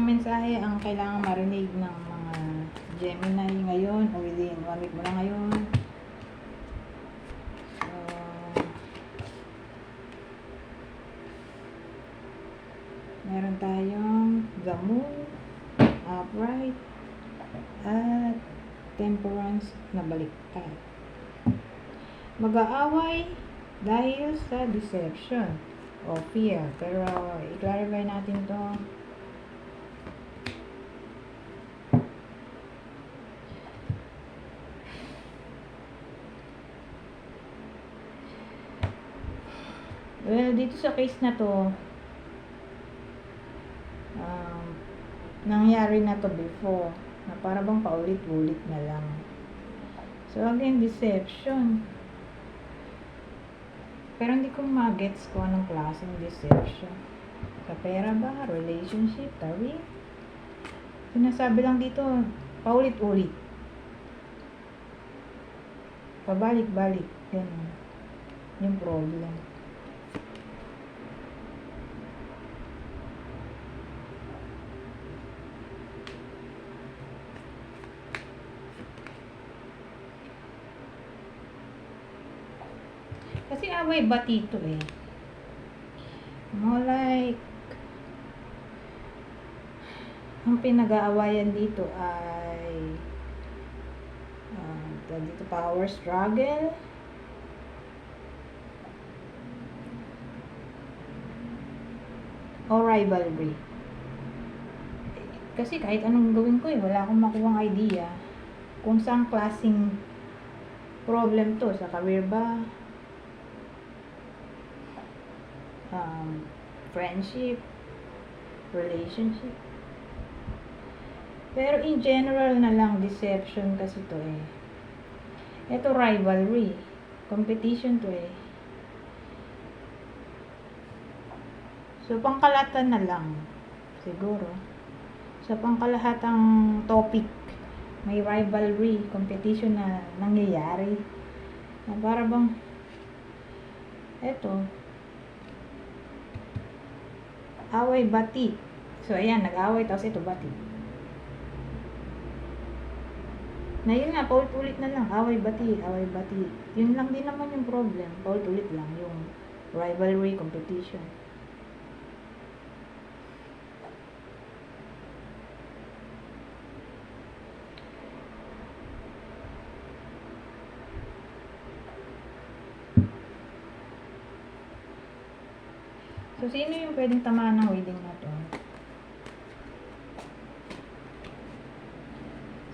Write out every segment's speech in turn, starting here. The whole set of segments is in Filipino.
mensahe ang kailangang marinig ng mga Gemini ngayon o within 1 week mo na ngayon. So, meron tayong the moon, upright, at temperance na baliktad. Mag-aaway dahil sa deception o fear. Pero i-clarify natin to. Well, dito sa case na to, nangyari na to before, na para bang paulit-ulit na lang. So again, deception. Pero hindi ko magets kung anong klaseng deception. Sa pera ba? Relationship? Career? Sinasabi lang dito, paulit-ulit. Pabalik-balik. Ganun. Yung problem. Kasi away bati ito eh. More like, ang pinag-aawayan dito ay dito power struggle, o rivalry. Kasi kahit anong gawin ko wala akong makuhang idea kung saan klaseng problem to. Sa career ba? Friendship? Relationship? Pero in general na lang, deception kasi to eh. Ito rivalry. Competition to eh. So, pangkalahatan na lang. Siguro. Sa pangkalahatang topic, may rivalry, competition na nangyayari. Na para bang, eto, away bati. So, ayan, nag-away, tapos ito bati. Na yun nga, paulit-ulit na lang. Away bati, away bati. Yun lang din naman yung problem. Paulit-ulit lang yung rivalry, competition. So, sino yung pwedeng tamaan ng reading na to?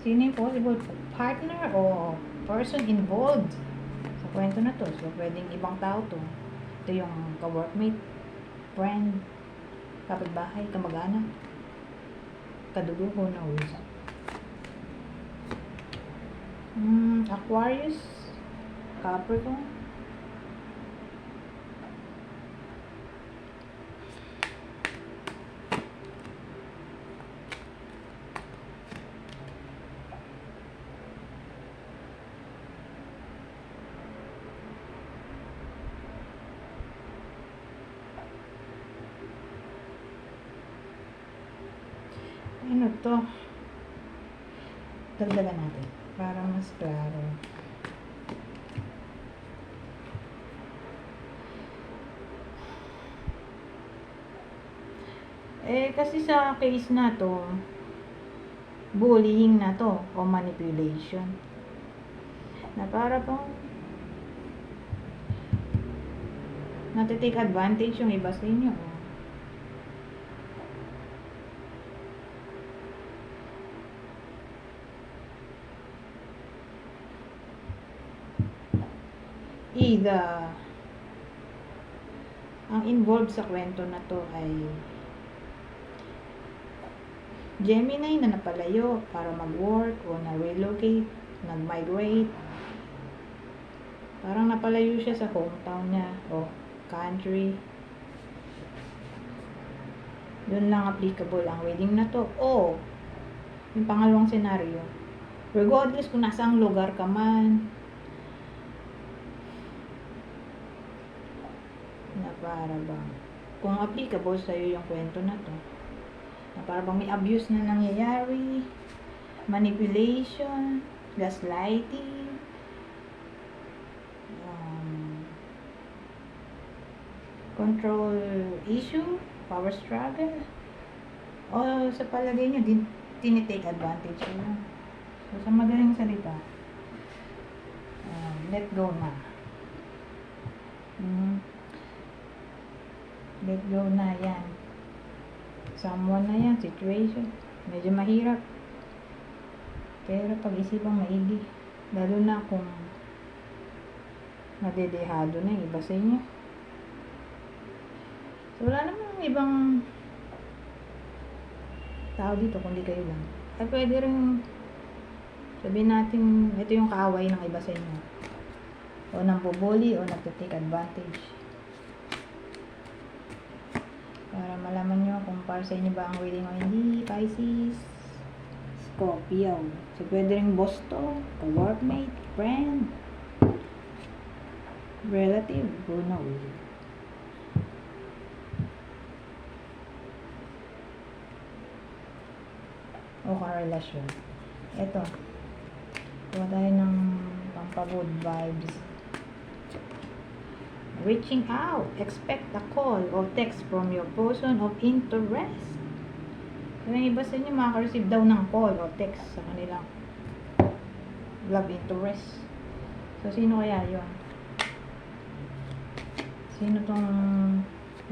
Sino yung possible partner o person involved sa kwento na to? So, pwedeng ibang tao to. Ito yung ka-workmate, friend, kapitbahay, kamag-anak, kadugo, who knows? Aquarius, Capricorn, ano to? Dagdagan natin para mas klaro. Kasi sa case na to, bullying na to o manipulation. Na para pang natitake advantage yung iba sa inyo. Either ang involved sa kwento na to ay Gemini na napalayo para mag-work o na-relocate, nag-migrate. Parang napalayo siya sa hometown niya o country. Doon lang applicable ang reading na to. O, yung pangalawang senaryo, regardless kung nasang lugar ka man, na para bang kung applicable sa'yo yung kwento na to, Na para bang may abuse na nangyayari, manipulation, gaslighting, control issue, power struggle, o sa palagay nyo, tinitake advantage nyo. So, sa madaling salita, let go na. Let go na yan. Someone na yan, situation. Medyo mahirap. Pero pag-isipang maigi. Lalo na kung nadedehado na yung iba sa inyo. So, wala namang ibang tao dito kundi kayo lang. At pwede rin sabihin natin, ito yung kaaway ng iba sa inyo. O nang bubuli o nagtitake advantage. Para malaman nyo kung para sa inyo ba ang willing o hindi, Pisces, Scorpio. So, pwede rin boss to, ka-workmate, friend, relative, who knows. O karelasyon. Ito. Kuha tayo ng pampagood vibes. Reaching out. Expect a call or text from your person of interest. So, yung iba sa inyo makaka-receive daw ng call o text sa kanilang love interest. So, sino kaya yun? Sino tong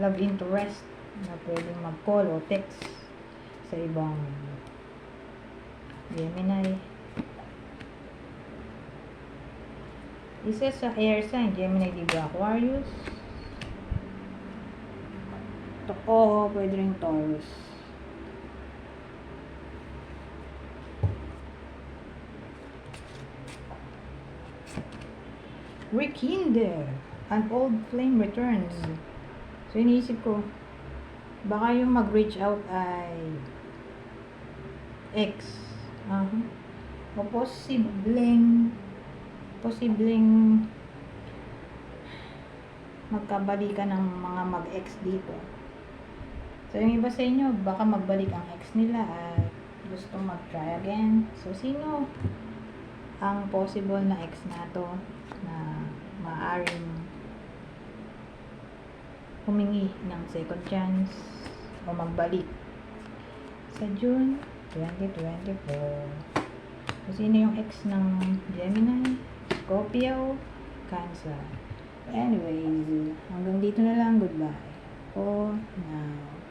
love interest na pwedeng mag-call o text sa ibang Gemini? Isa sa air sign, Gemini, Libra, Aquarius. Oo, pwede rin Taurus. Rekindle. An old flame returns. So, iniisip ko, baka yung mag-reach out ay ex. O posibleng magkabalikan ng mga mag-ex dito. So, yung iba sa inyo, baka magbalik ang ex nila at gustong mag-try again. So, sino ang possible na ex na to na maaaring humingi ng second chance o magbalik sa June 2024. So, sino yung ex ng Gemini, Scorpio, Cancer? Anyways, hanggang dito na lang. Goodbye for now.